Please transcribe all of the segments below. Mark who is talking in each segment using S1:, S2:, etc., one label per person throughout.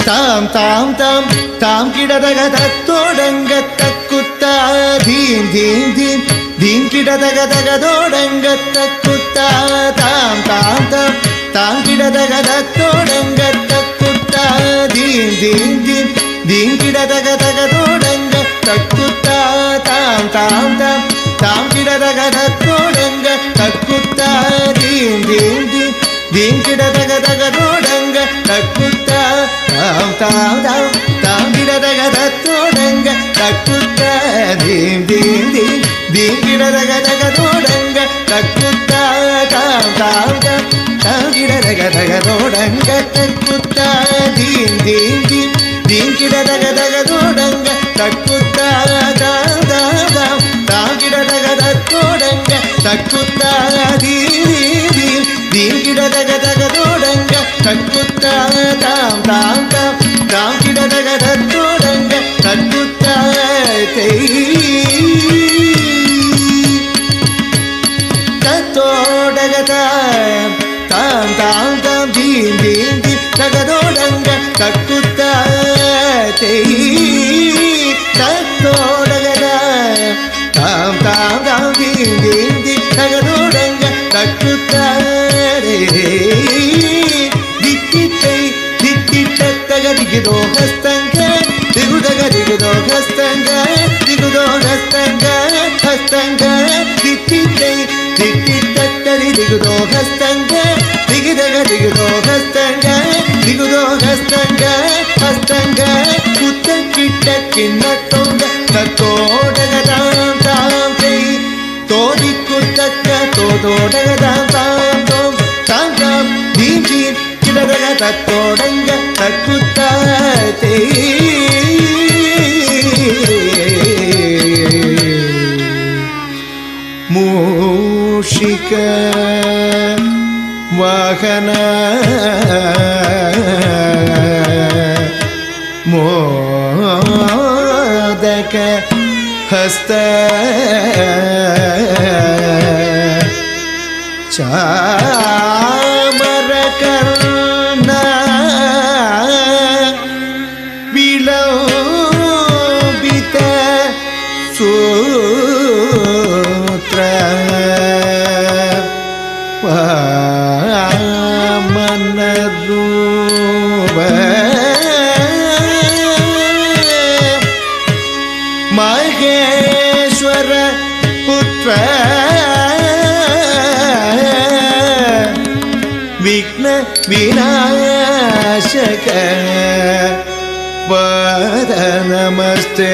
S1: தாம் தாம் தாம் தாம் கிடதக தத்தோடங்க தக்குத்தா தீம் தீம் தீம் தீம் கிடதக தகதோடங்க தக்குத்தா தாம் தாம் தாம் தாம் கிடதக தத்தோடங்க தக்குத்தா தீம் தீம் தீம் தீம் கிடதக தகதோடங்க தக்குத்தா தாம் தாம் தாம் தாம் கிடதக தத்தோடங்க தக்குத்தா தீம் தீம் தீம் தீம் கிடதக தகதோடங்க தக்குத்தா தாம் தாம் தாம் தாம் கிடதக தத்தோடங்க தக்குத்தா தீம் தீம் தீம் தீம் கிடதக தகதோடங்க தக்குத்தா தாம் தாம் தாம் தாம் கிடதக தகதோடங்க தக்குத்தா தீம் தீம் தீம் தீம் கிடதக தகதோடங்க தக்குத்தா தாம் தாம் தாம் தாம் கிடதக தத்தோடங்க தக்குத்தா தீம் தீம் தீம் கிடதக தகதோடங்க தக்குத்தா தாம் தாம் தாம் தாம் கிடதக தத்தோடங்க தக்குத்தா தத்தோடக தாம் தாம் தாம் தாம் தீம் தீம் தீம் தகதோடங்க தக்குத்தா தத்தோடக தாம் தாம் தாம் தீம் தீம் தீம் தகதோடங்க தக்குத்தா தித்தித்தை தித்தித்தக திகுதோ ஹஸ்தங்க திகுதக திகுதோ ஹஸ்தங்க திகுதோ ஹஸ்தங்க ஹஸ்தங்க தித்தித்தை தித்தித்தரி திகுதோ ஹஸ்தங்க திகுதக திகுதோ ஹஸ்தங்க திகுதோ ஹஸ்தங்க ஹஸ்தங்க குத்த கிட்ட கிண்ண தொங்க தத்தோடக தாம் தாம் செய் தோதி குத்தக்க தோதோடக தாம் தாம் தோம் தாம் தாம் தீம் தீம் கிடதக தத்தோடங்க தக்குத்தா மூஷிக வாகன மோதக ஹஸ்த சாமர கர்ண விலோபித சூத்ர வாமன ரூப மகேஸ்வர புத்ர விக்ன விநாசக பத நமஸ்தே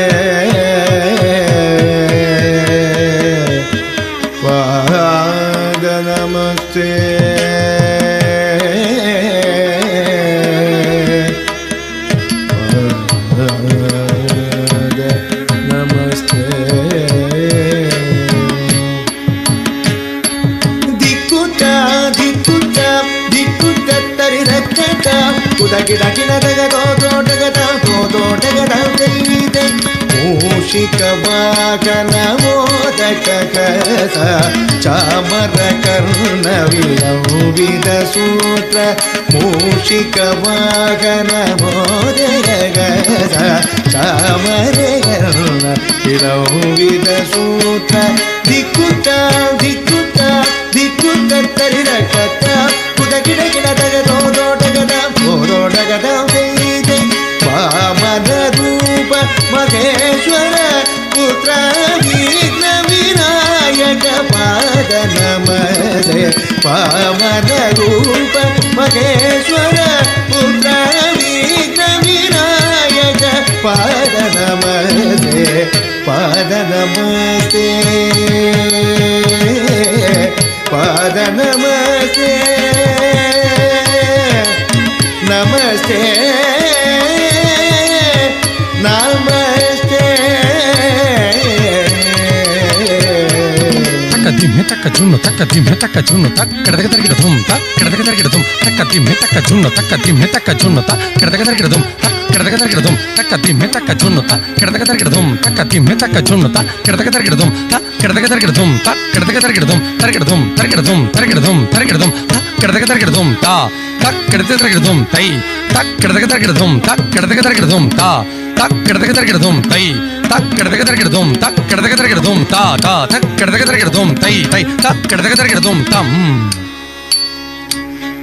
S1: பத நமஸ்தே மூஷிಕ ವಾಹನ ಮೋದಕ ಕಸ ಚಾಮರ ಕರ್ಣ ವಿಲಂಬಿತ ಸೂತ್ರ ಮೂಷಿಕ ವಾಹನ ಮೋದಕ ಕಸ ಚಾಮರ ಕರ್ಣ ವಿಲಂಬಿತ ಸೂತ್ರ ದಿಕ್ಕುತ್ತ ದಿಕ್ಕುತ್ತ ದಿಕ್ಕುತ್ತ ತರಿರಕತ್ತ ಕುದ ಗಿಡ ಗಿಡದಗ ದೋದೋಟಗದ ಗೋದೋಟಗದ ವಾಮನ ರೂಪ ಮಹೇಶ್ವರ ಪುತ್ರ ವಿಘ್ನ ವಿನಾಯಕ ಪಾದ ನಮಸ್ತೆ ವಾಮನ ರೂಪ ಮಹೇಶ್ವರ ಪುತ್ರ ವಿಘ್ನ ವಿನಾಯಕ ಪಾದ ನಮಸ್ತೆ ಪಾದ ನಮಸ್ತೆ ಪಾದ ನಮಸ್ತೆ ನಮಸ್ತೆ
S2: taka junno taka dimme taka junno tak kadaka tarikida dum tak kadaka tarikida dum taka dimme taka junno taka dimme taka junno tak kadaka tarikida dum tak kadaka tarikida dum taka dimme taka junno tak kadaka tarikida dum taka dimme taka junno tak kadaka tarikida dum tak kadaka tarikida dum tak kadaka tarikida dum tarikida dum tarikida dum tarikida dum tarikida dum tak kadaka tarikida dum ta tak kadaka tarikida dum tai தக்கடதக தரகிடதும் தக்கடதக தரகிடதும் தா தக்கடதக தரகிடதும் தை தக்கடதக தரகிடதும் தக்கடதக தரகிடதும் தா தா தக்கடதக தரகிடதும் தை தை தக்கடதக தரகிடதும் தம்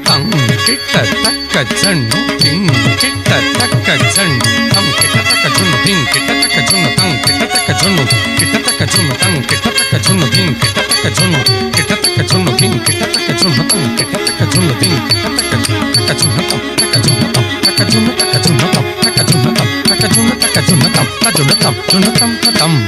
S2: தம் கிட்ட தக்க Jahnu thing கிட்ட தக்க ஜன் தம் கிட்ட தக்க Jahnu thing கிட்ட தக்க ஜன்னு தம் கிட்ட தக்க ஜன்னு கிட்ட தக்க ஜன்னு தம் கிட்ட தக்க ஜன்னு திங் கிட்ட தக்க ஜன்னு கிட்ட தக்க ஜன்னு திங் கிட்ட தக்க ஜன்னு தம் கிட்ட தக்க ஜன்னு திங் கிட்ட தக்க ஜன்னு தம் தக்க ஜன்னு தம் தக்க ஜன்னு தம் தக்க ஜன்னு தம் தக்க ஜன்னு தம் தக்க ஜன்னு தம் ஜன்னு தம் தம்